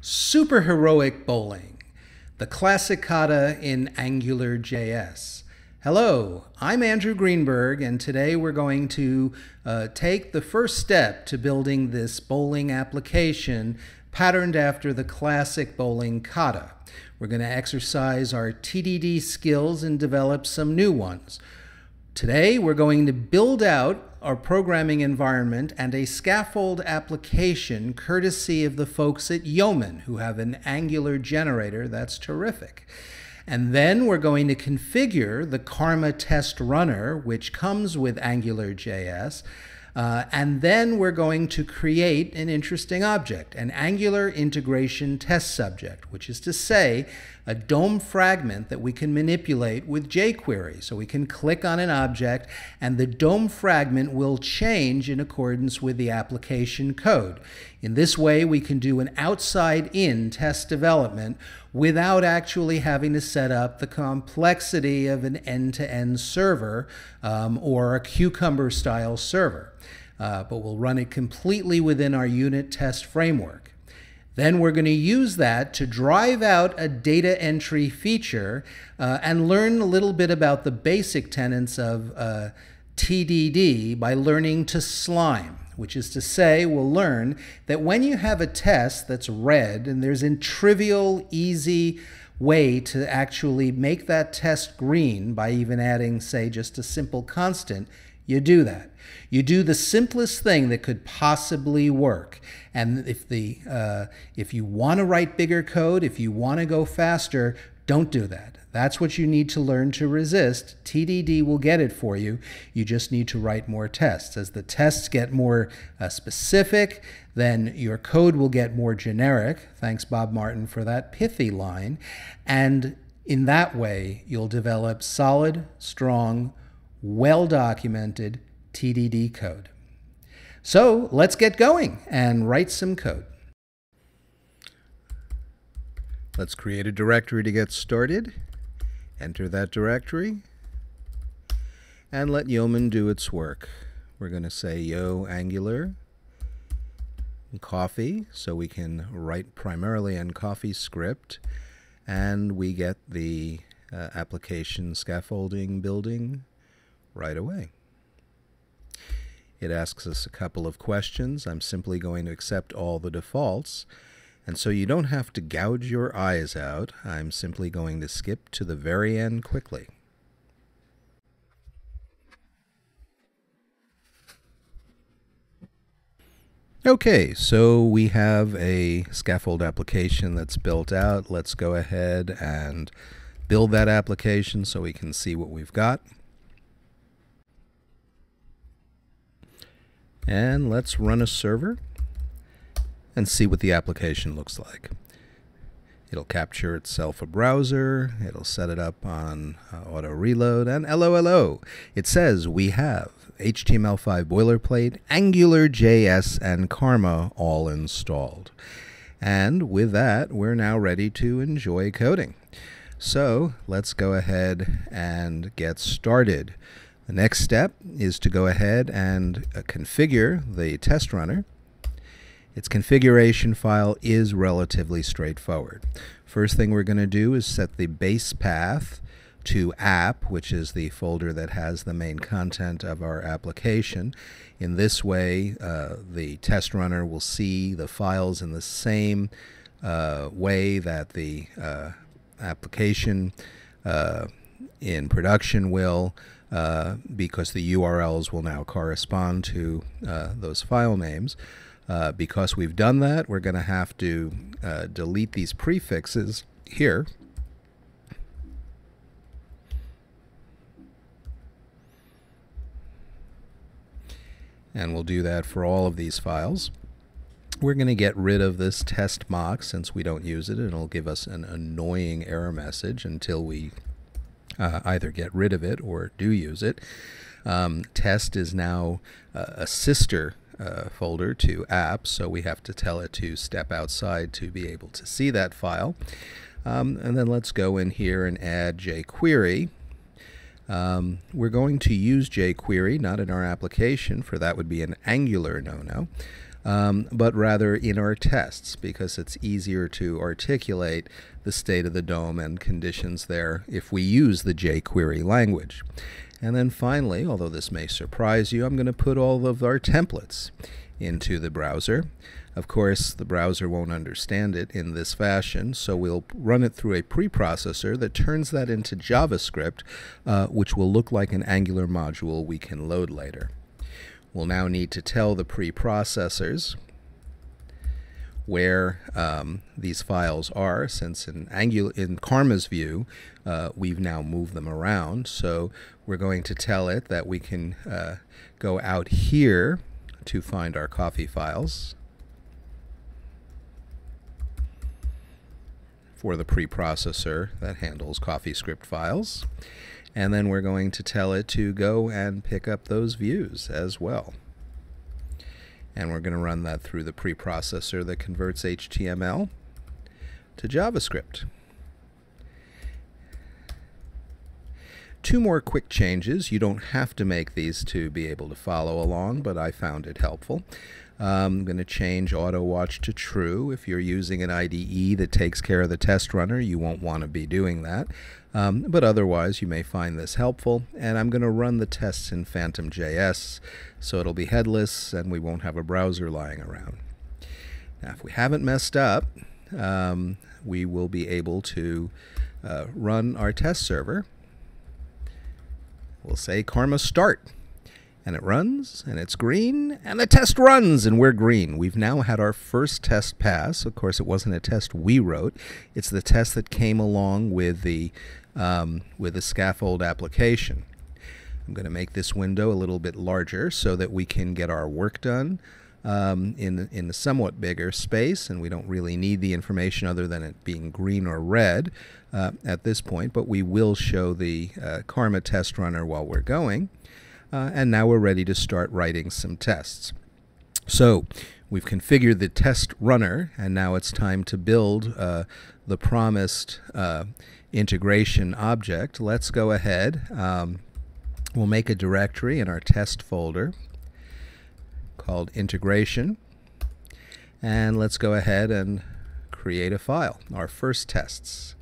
Superheroic bowling, the classic kata in AngularJS. Hello, I'm Andrew Greenberg, and today we're going to take the first step to building this bowling application patterned after the classic bowling kata. We're going to exercise our TDD skills and develop some new ones. Today we're going to build out our programming environment and a scaffold application courtesy of the folks at Yeoman who have an Angular generator that's terrific. And then we're going to configure the Karma test runner, which comes with AngularJS. And then we're going to create an interesting object, an Angular integration test subject, which is to say a DOM fragment that we can manipulate with jQuery. So we can click on an object and the DOM fragment will change in accordance with the application code. In this way, we can do an outside-in test development without actually having to set up the complexity of an end-to-end server or a Cucumber-style server. But we'll run it completely within our unit test framework. Then we're going to use that to drive out a data entry feature and learn a little bit about the basic tenets of TDD by learning to slime, which is to say we'll learn that when you have a test that's red and there's a trivial, easy way to actually make that test green by even adding, say, just a simple constant, you do that. You do the simplest thing that could possibly work. And if you want to write bigger code, if you want to go faster, don't do that. That's what you need to learn to resist. TDD will get it for you. You just need to write more tests. As the tests get more specific, then your code will get more generic. Thanks, Bob Martin, for that pithy line. And in that way, you'll develop solid, strong, well-documented TDD code. So let's get going and write some code. Let's create a directory to get started. Enter that directory and let Yeoman do its work. We're going to say yo Angular and coffee, so we can write primarily in CoffeeScript, and we get the application scaffolding building right away. It asks us a couple of questions. I'm simply going to accept all the defaults. And so you don't have to gouge your eyes out. I'm simply going to skip to the very end quickly. Okay, so we have a scaffold application that's built out. Let's go ahead and build that application so we can see what we've got. And let's run a server and see what the application looks like. It'll capture itself a browser, it'll set it up on auto reload, and hello, it says we have HTML5 boilerplate, AngularJS, and Karma all installed. And with that, we're now ready to enjoy coding. So let's go ahead and get started. The next step is to go ahead and configure the test runner. Its configuration file is relatively straightforward. First thing we're going to do is set the base path to app, which is the folder that has the main content of our application. In this way, the test runner will see the files in the same way that the application in production will, because the URLs will now correspond to those file names. Because we've done that, we're going to have to delete these prefixes here. And we'll do that for all of these files. We're going to get rid of this test mock since we don't use it, and it'll give us an annoying error message until we either get rid of it or do use it. Test is now a sister folder to apps, so we have to tell it to step outside to be able to see that file. And then let's go in here and add jQuery. We're going to use jQuery, not in our application, for that would be an Angular no-no. but rather in our tests, because it's easier to articulate the state of the DOM and conditions there if we use the jQuery language. And then finally, although this may surprise you, I'm going to put all of our templates into the browser. Of course, the browser won't understand it in this fashion, so we'll run it through a preprocessor that turns that into JavaScript, which will look like an Angular module we can load later. We'll now need to tell the preprocessors where these files are, since in Karma's view, we've now moved them around. So we're going to tell it that we can go out here to find our coffee files for the preprocessor that handles CoffeeScript files. And then we're going to tell it to go and pick up those views as well. And we're going to run that through the preprocessor that converts HTML to JavaScript. Two more quick changes. You don't have to make these to be able to follow along, but I found it helpful. I'm going to change auto watch to true. If you're using an IDE that takes care of the test runner, you won't want to be doing that. But otherwise, you may find this helpful. And I'm going to run the tests in Phantom.js, so it'll be headless and we won't have a browser lying around. Now, if we haven't messed up, we will be able to run our test server. We'll say Karma start. And it runs, and it's green, and the test runs, and we're green. We've now had our first test pass. Of course, it wasn't a test we wrote. It's the test that came along with the Scaffold application. I'm going to make this window a little bit larger so that we can get our work done in a somewhat bigger space, and we don't really need the information other than it being green or red at this point, but we will show the Karma test runner while we're going. And now we're ready to start writing some tests. So we've configured the test runner, and now it's time to build the promised integration object. Let's go ahead. We'll make a directory in our test folder called integration. And let's go ahead and create a file, our first tests.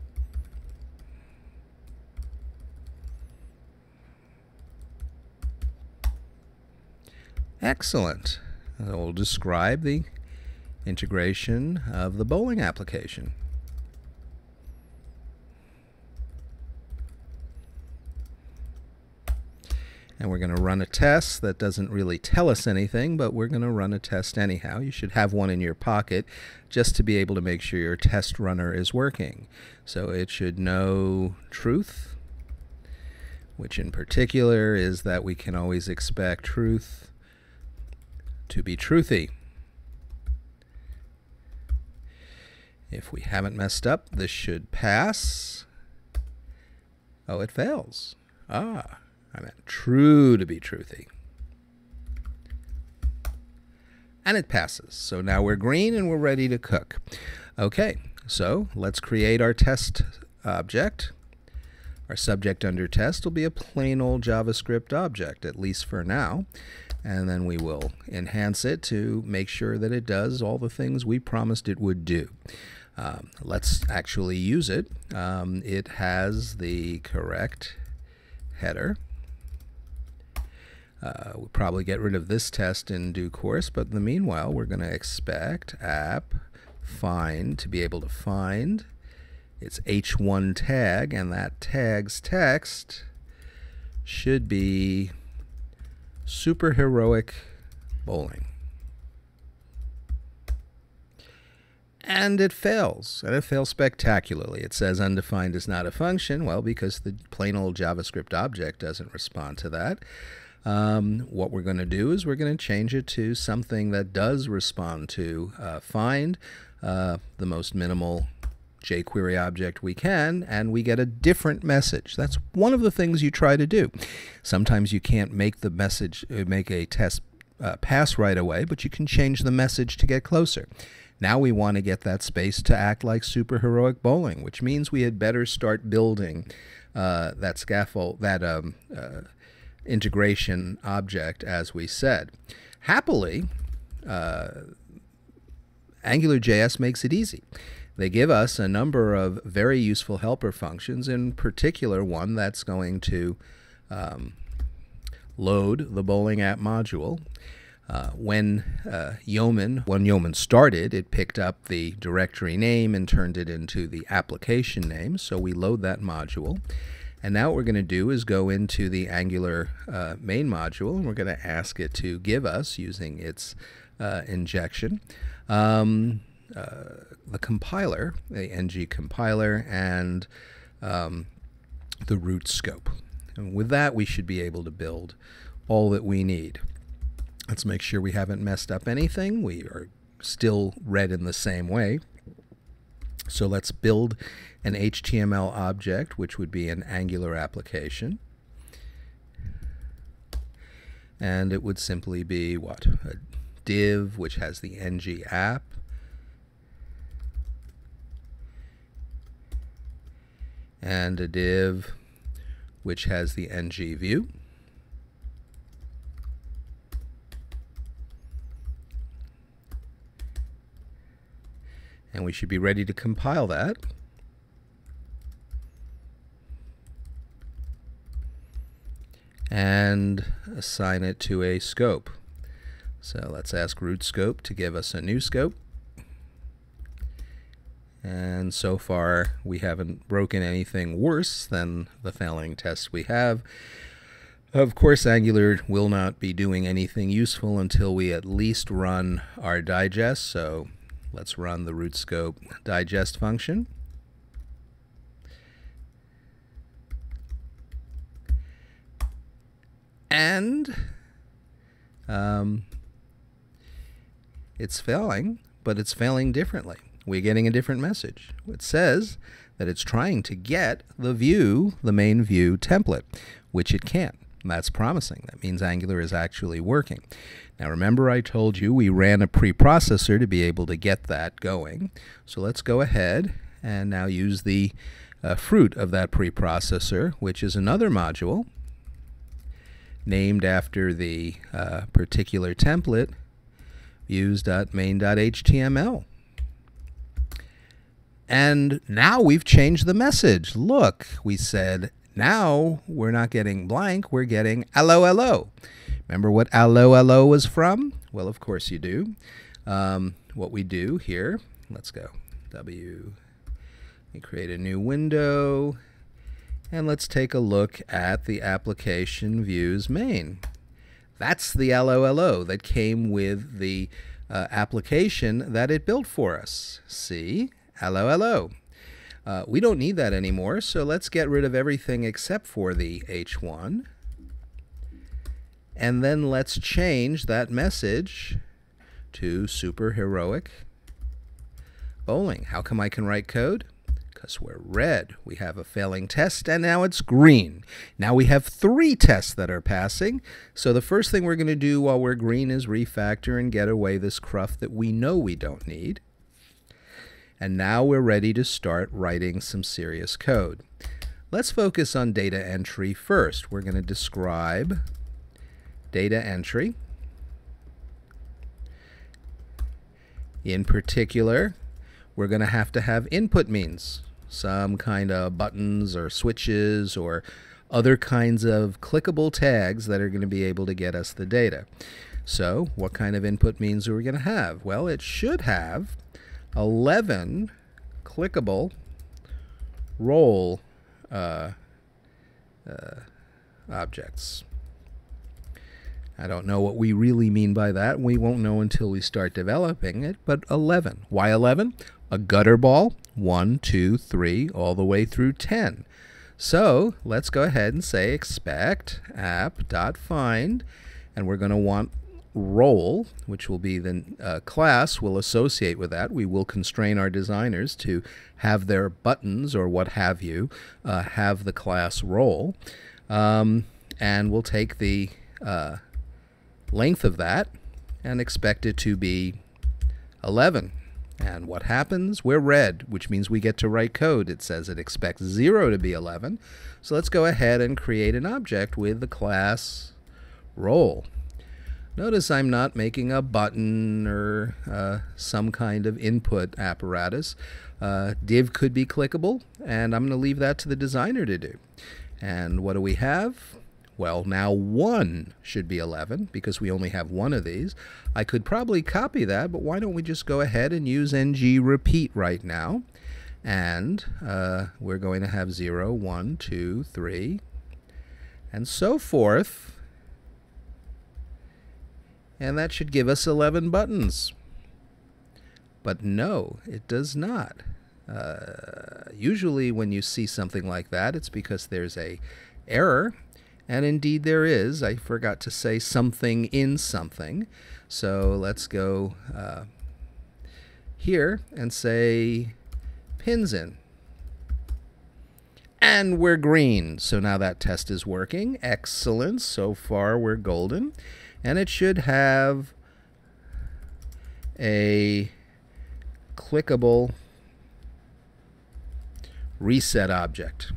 Excellent. We'll describe the integration of the bowling application. And we're going to run a test that doesn't really tell us anything, but we're going to run a test anyhow. You should have one in your pocket just to be able to make sure your test runner is working. So it should know truth, which in particular is that we can always expect truth to be truthy. If we haven't messed up, this should pass. Oh, it fails. I meant true to be truthy. And it passes. So now we're green and we're ready to cook. Okay, so let's create our test object. Our subject under test will be a plain old JavaScript object, at least for now. And then we will enhance it to make sure that it does all the things we promised it would do. Let's actually use it. It has the correct header. We'll probably get rid of this test in due course, but in the meanwhile, we're going to expect app find to be able to find its h1 tag, and that tag's text should be Superheroic bowling. And it fails, and it fails spectacularly. It says undefined is not a function. Well, because the plain old JavaScript object doesn't respond to that. What we're going to do is we're going to change it to something that does respond to find, the most minimal jQuery object we can, and we get a different message. That's one of the things you try to do. Sometimes you can't make the message, make a test pass right away, but you can change the message to get closer. Now we want to get that space to act like Superheroic bowling, which means we had better start building that scaffold, that integration object, as we said. Happily, AngularJS makes it easy. They give us a number of very useful helper functions, in particular one that's going to load the bowling app module. When Yeoman started, it picked up the directory name and turned it into the application name, so we load that module. And now what we're going to do is go into the Angular main module, and we're going to ask it to give us, using its injection, the compiler, the ng compiler, and the root scope. And with that, we should be able to build all that we need. Let's make sure we haven't messed up anything. We are still read in the same way. So let's build an HTML object, which would be an Angular application. And it would simply be what? A div, which has the ng app. And a div, which has the ng view. And we should be ready to compile that. And assign it to a scope. So let's ask root scope to give us a new scope. And so far, we haven't broken anything worse than the failing tests we have. Of course, Angular will not be doing anything useful until we at least run our digest. So let's run the root scope digest function. And it's failing, but it's failing differently. We're getting a different message. It says that it's trying to get the view, the main view template, which it can't. That's promising. That means Angular is actually working. Now remember, I told you we ran a preprocessor to be able to get that going. So let's go ahead and now use the fruit of that preprocessor, which is another module named after the particular template, views.main.html. And now we've changed the message. Look, we said, now we're not getting blank, we're getting hello, hello. Remember what hello, hello was from? Well, of course you do. What we do here, let's go. We create a new window, and let's take a look at the application views main. That's the hello, hello that came with the application that it built for us. See? Hello, hello. We don't need that anymore, so let's get rid of everything except for the H1. And then let's change that message to Superheroic bowling. How come I can write code? Because we're red. We have a failing test, and now it's green. Now we have 3 tests that are passing. So the first thing we're going to do while we're green is refactor and get away this cruft that we know we don't need. And now we're ready to start writing some serious code. Let's focus on data entry first. We're going to describe data entry. In particular, we're going to have input means, some kind of buttons or switches or other kinds of clickable tags that are going to be able to get us the data. So what kind of input means are we going to have? Well, it should have 11 clickable role objects. I don't know what we really mean by that. We won't know until we start developing it, but 11. Why 11? A gutter ball, 1, 2, 3, all the way through 10. So let's go ahead and say expect app.find, and we're going to want role, which will be the class we'll associate with that. We will constrain our designers to have their buttons or what have you have the class role. And we'll take the length of that and expect it to be 11. And what happens? We're red, which means we get to write code. It says it expects 0 to be 11. So let's go ahead and create an object with the class role. Notice I'm not making a button or some kind of input apparatus. Div could be clickable, and I'm going to leave that to the designer to do. And what do we have? Well, now 1 should be 11 because we only have one of these. I could probably copy that, but why don't we just go ahead and use ng repeat right now? And we're going to have 0, 1, 2, 3, and so forth. And that should give us 11 buttons. But no, it does not. Usually when you see something like that, it's because there's a error. And indeed there is. I forgot to say something in something. So let's go here and say pins in. And we're green. So now that test is working. Excellent. So far we're golden. And it should have a clickable reset object.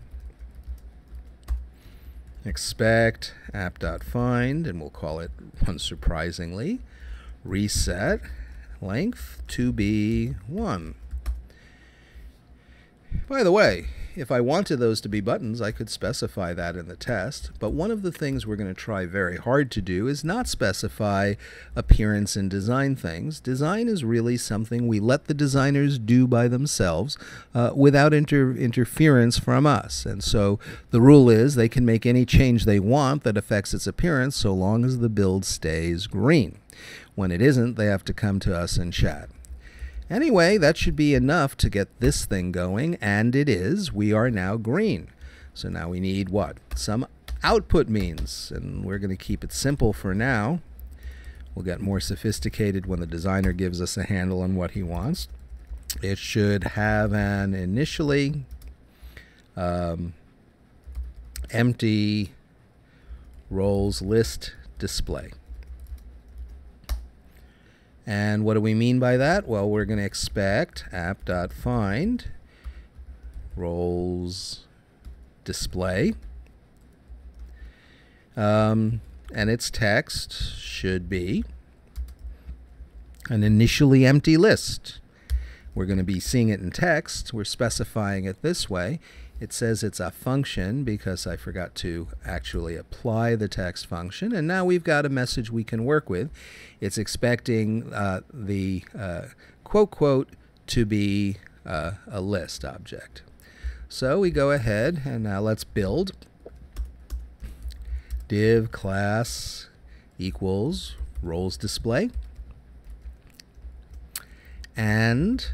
Expect app.find, and we'll call it, unsurprisingly, reset length to be 1. By the way, if I wanted those to be buttons, I could specify that in the test, but one of the things we're going to try very hard to do is not specify appearance and design things. Design is really something we let the designers do by themselves without interference from us. And so the rule is they can make any change they want that affects its appearance so long as the build stays green. When it isn't, they have to come to us and chat. Anyway, that should be enough to get this thing going, and it is. We are now green. So now we need what? Some output means, and we're going to keep it simple for now. We'll get more sophisticated when the designer gives us a handle on what he wants. It should have an initially empty roles list display. And what do we mean by that? Well, we're going to expect app.find roles display. And its text should be an initially empty list. We're going to be seeing it in text. We're specifying it this way. It says it's a function because I forgot to actually apply the text function, and now we've got a message we can work with. It's expecting the quote to be a list object. So we go ahead and now let's build. Div class equals roles display, and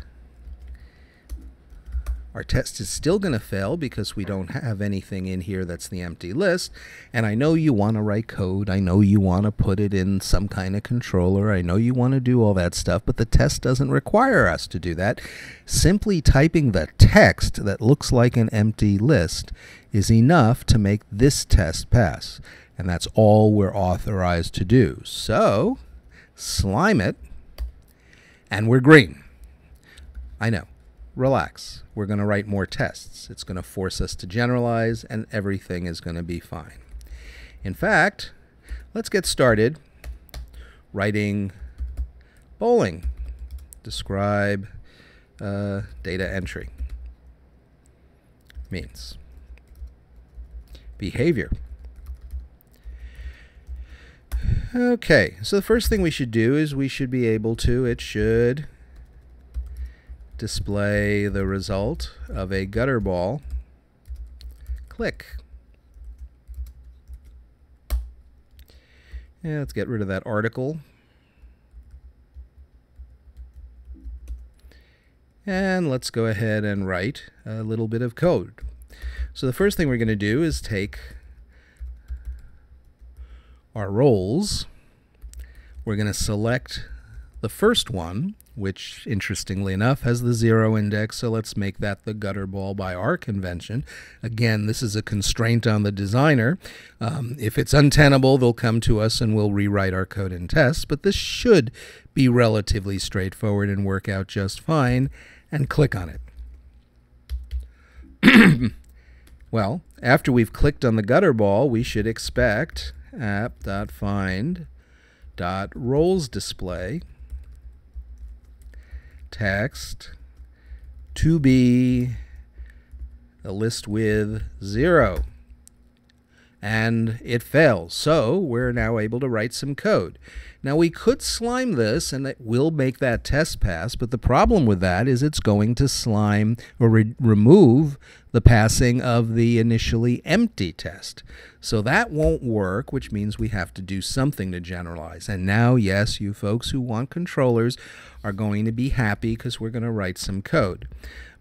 our test is still going to fail because we don't have anything in here that's the empty list. And I know you want to write code. I know you want to put it in some kind of controller. I know you want to do all that stuff, but the test doesn't require us to do that. Simply typing the text that looks like an empty list is enough to make this test pass. And that's all we're authorized to do. So, slime it, and we're green. I know. Relax. We're going to write more tests. It's going to force us to generalize, and everything is going to be fine. In fact, let's get started writing bowling. Describe data entry. Means behavior. Okay, so the first thing we should do is we should be able to, it should display the result of a gutter ball click. Yeah, let's get rid of that article. And let's go ahead and write a little bit of code. So the first thing we're going to do is take our roles. We're going to select the first one, which interestingly enough has the 0 index, so let's make that the gutter ball by our convention. Again, this is a constraint on the designer. If it's untenable, they'll come to us and we'll rewrite our code in tests, but this should be relatively straightforward and work out just fine, and click on it. Well, after we've clicked on the gutter ball, we should expect app.find dot roles display text to be a list with 0. And it fails. So we're now able to write some code. Now we could slime this and it will make that test pass, but the problem with that is it's going to slime or remove the passing of the initially empty test. So that won't work, which means we have to do something to generalize. And now, yes, you folks who want controllers are going to be happy because we're going to write some code.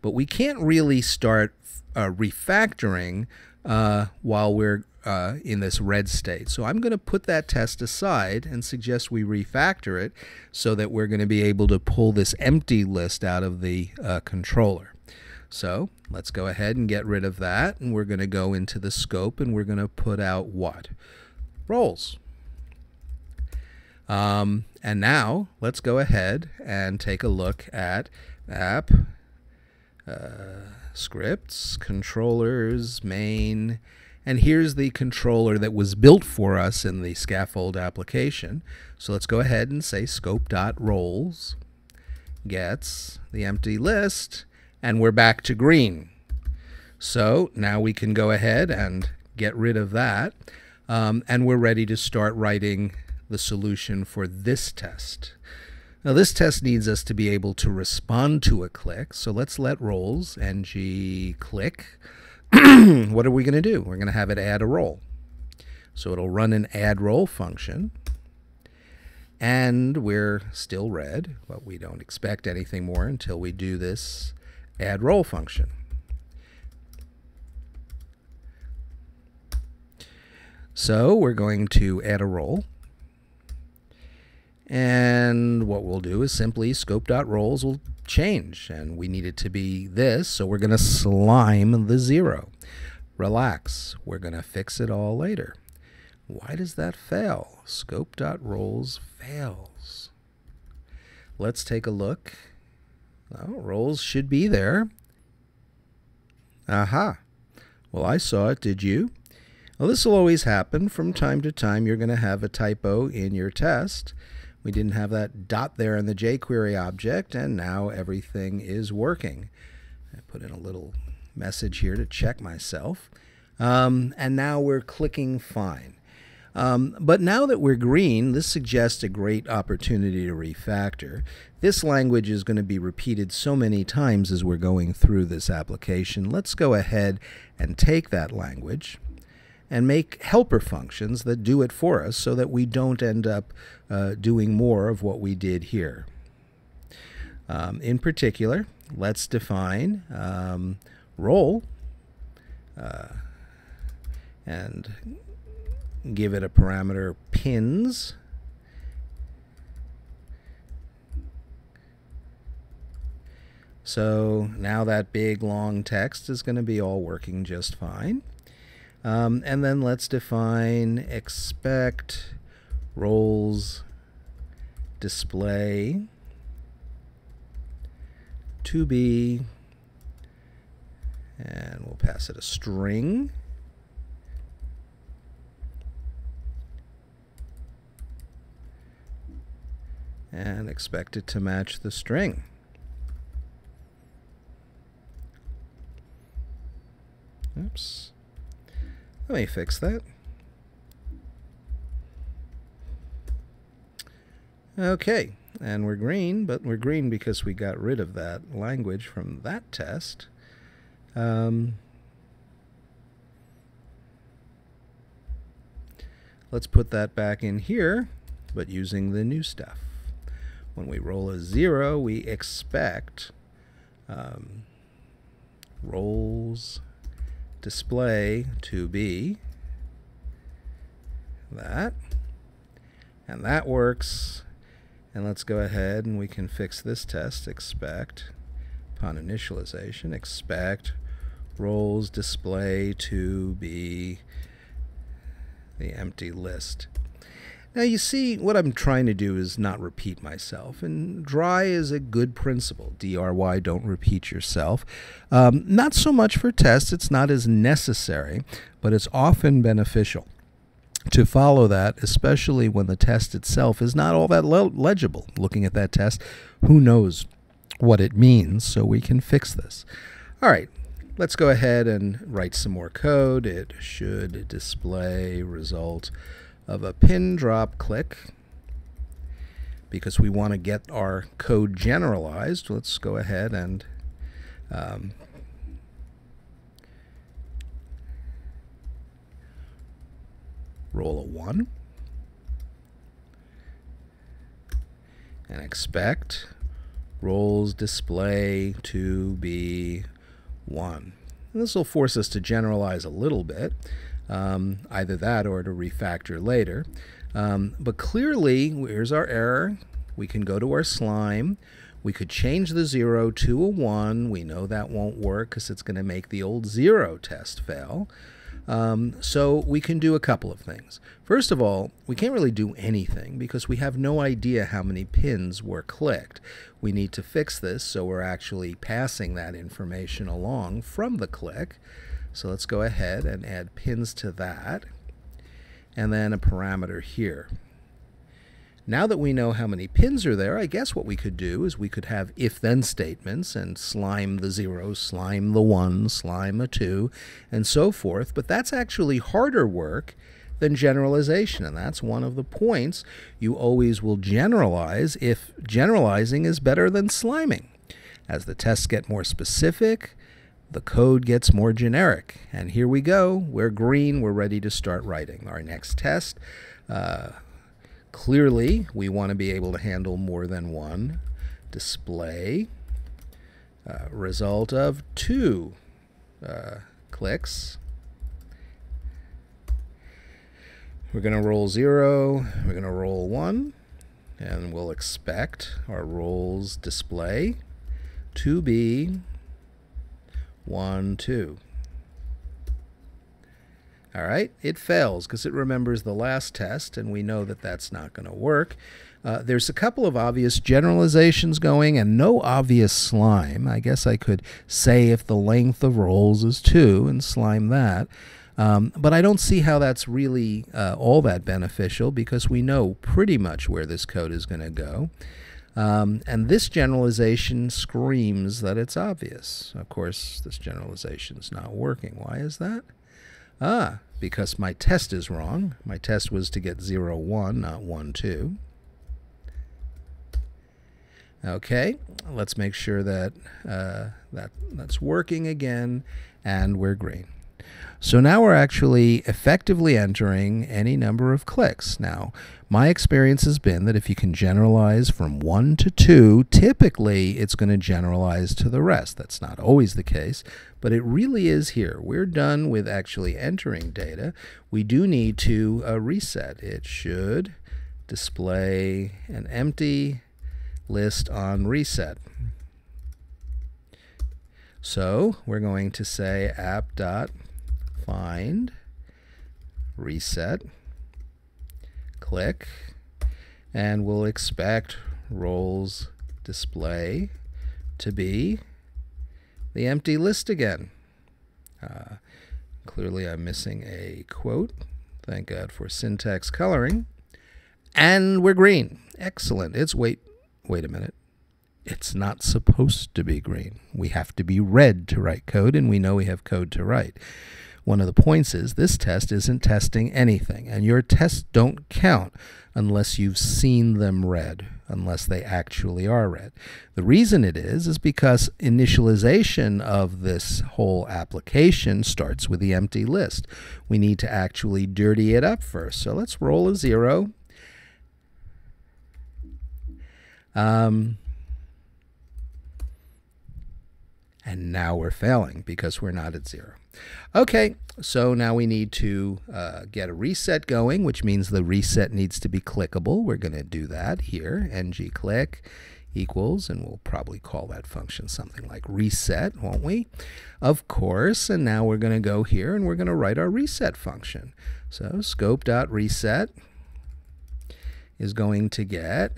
But we can't really start refactoring while we're in this red state. So I'm going to put that test aside and suggest we refactor it so that we're going to be able to pull this empty list out of the controller. So let's go ahead and get rid of that, and we're going to go into the scope and we're going to put out what? Roles. And now let's go ahead and take a look at app, scripts, controllers, main, and here's the controller that was built for us in the Scaffold application. So let's go ahead and say scope.roles gets the empty list, and we're back to green. So now we can go ahead and get rid of that, and we're ready to start writing the solution for this test. Now this test needs us to be able to respond to a click, so let's let roles ng click. What are we going to do? We're going to have it add a role. So it'll run an add role function, and we're still red, but we don't expect anything more until we do this add role function. So we're going to add a role. And what we'll do is simply scope.roles will change, and we need it to be this, so we're going to slime the 0. Relax, we're going to fix it all later. Why does that fail? Scope.roles fails. Let's take a look. Well, roles should be there. Aha. Well, I saw it, did you? Well, this will always happen. From time to time, you're going to have a typo in your test. We didn't have that dot there in the jQuery object, and now everything is working. I put in a little message here to check myself. And now we're clicking fine. But now that we're green, this suggests a great opportunity to refactor. This language is going to be repeated so many times as we're going through this application. Let's go ahead and take that language and make helper functions that do it for us so that we don't end up doing more of what we did here. In particular, let's define role and give it a parameter pins. So now that big long text is going to be all working just fine. And then let's define expect roles display to be, and we'll pass it a string. And expect it to match the string. Oops. Let me fix that. Okay, and we're green, but we're green because we got rid of that language from that test. Let's put that back in here, but using the new stuff. When we roll a 0, we expect roles display to be that, and that works. And let's go ahead and we can fix this test. Expect, upon initialization, expect roles display to be the empty list. Now you see, what I'm trying to do is not repeat myself, and dry is a good principle. DRY, don't repeat yourself. Not so much for tests, it's not as necessary, but it's often beneficial. to follow that, especially when the test itself is not all that legible. Looking at that test, who knows what it means, so we can fix this. All right, let's go ahead and write some more code. It should display result of a pin drop click. Because we want to get our code generalized, let's go ahead and roll a 1 and expect rolls display to be 1. And this will force us to generalize a little bit, either that or to refactor later. But clearly, here's our error. We can go to our slime. We could change the 0 to a 1. We know that won't work because it's going to make the old 0 test fail. So we can do a couple of things. First of all, we can't really do anything because we have no idea how many pins were clicked. We need to fix this so we're actually passing that information along from the click. So let's go ahead and add pins to that, and then a parameter here. Now that we know how many pins are there, I guess what we could do is we could have if-then statements and slime the 0, slime the 1, slime a 2, and so forth. But that's actually harder work than generalization, and that's one of the points. You always will generalize if generalizing is better than sliming. As the tests get more specific, the code gets more generic. And here we go. We're green. We're ready to start writing our next test. Clearly, we want to be able to handle more than one. Display result of 2 clicks. We're going to roll 0. We're going to roll 1. And we'll expect our rolls display to be 1, 2. All right, it fails because it remembers the last test, and we know that that's not going to work. There's a couple of obvious generalizations going and no obvious slime. I guess I could say if the length of rolls is 2 and slime that. But I don't see how that's really all that beneficial because we know pretty much where this code is going to go. And this generalization screams that it's obvious. Of course, this generalization is not working. Why is that? Because my test is wrong. My test was to get 0, 1, not 1, 2. Okay, let's make sure that that's working again, and we're green. So now we're actually effectively entering any number of clicks. Now, my experience has been that if you can generalize from 1 to 2, typically it's going to generalize to the rest. That's not always the case, but it really is here. We're done with actually entering data. We do need to reset. It should display an empty list on reset. So we're going to say app.find reset, click, and we'll expect roles display to be the empty list again. Clearly I'm missing a quote. Thank God for syntax coloring. And we're green. Excellent. It's wait a minute. It's not supposed to be green. We have to be red to write code, and we know we have code to write. One of the points is this test isn't testing anything, and your tests don't count unless you've seen them read, unless they actually are read. The reason it is because initialization of this whole application starts with the empty list. We need to actually dirty it up first. So let's roll a 0. And now we're failing because we're not at 0. Okay, so now we need to get a reset going, which means the reset needs to be clickable. We're going to do that here. ngClick equals, and we'll probably call that function something like reset, won't we? Of course, and now we're going to go here and we're going to write our reset function. So scope.reset is going to get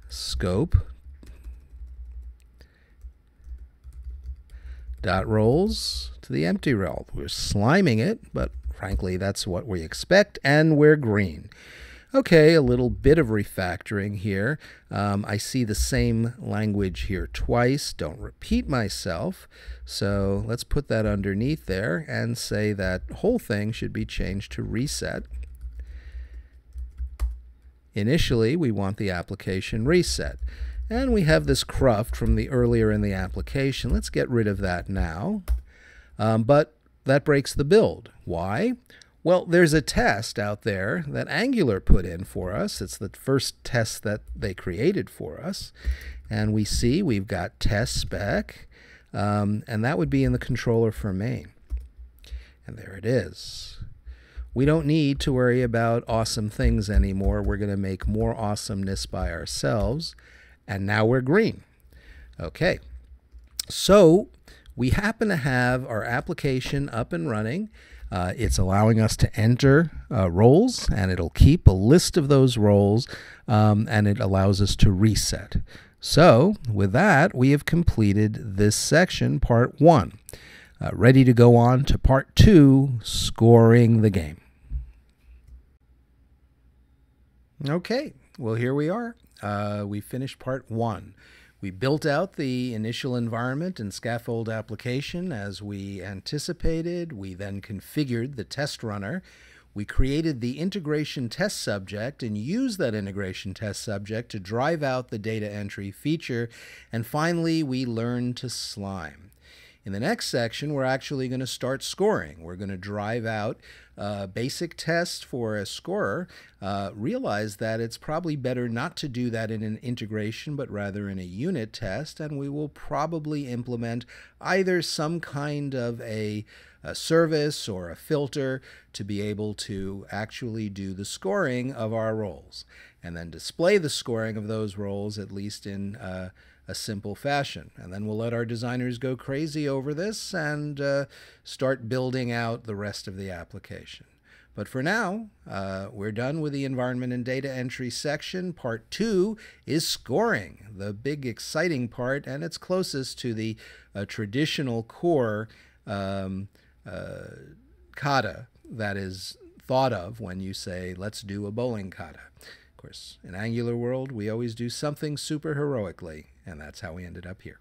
scope dot rolls to the empty rel. We're sliming it, but Frankly, that's what we expect, and we're green. Okay, a little bit of refactoring here. I see the same language here twice. Don't repeat myself. So let's put that underneath there and say that whole thing should be changed to reset. Initially, we want the application reset. And we have this cruft from the earlier in the application. Let's get rid of that now. But that breaks the build. Why? Well, there's a test out there that Angular put in for us. It's the first test that they created for us. And we see we've got test spec, and that would be in the controller for main. And there it is. We don't need to worry about awesome things anymore. We're going to make more awesomeness by ourselves. And now we're green. Okay. So we happen to have our application up and running. It's allowing us to enter roles, and it'll keep a list of those roles, and it allows us to reset. So with that, we have completed this section, part 1. Ready to go on to part 2, scoring the game. Okay, well, here we are. We finished part 1. We built out the initial environment and Scaffold application as we anticipated. We then configured the test runner. We created the integration test subject and used that integration test subject to drive out the data entry feature. And finally, we learned to slime. In the next section, we're actually going to start scoring. We're going to drive out a basic test for a scorer. Realize that it's probably better not to do that in an integration, but rather in a unit test. And we will probably implement either some kind of a service or a filter to be able to actually do the scoring of our roles, and then display the scoring of those roles, at least in a simple fashion. And then we'll let our designers go crazy over this and start building out the rest of the application. But for now, we're done with the environment and data entry section. Part 2 is scoring, the big exciting part, and it's closest to the traditional core kata that is thought of when you say, let's do a bowling kata. Of course, in Angular world, we always do something super heroically, and that's how we ended up here.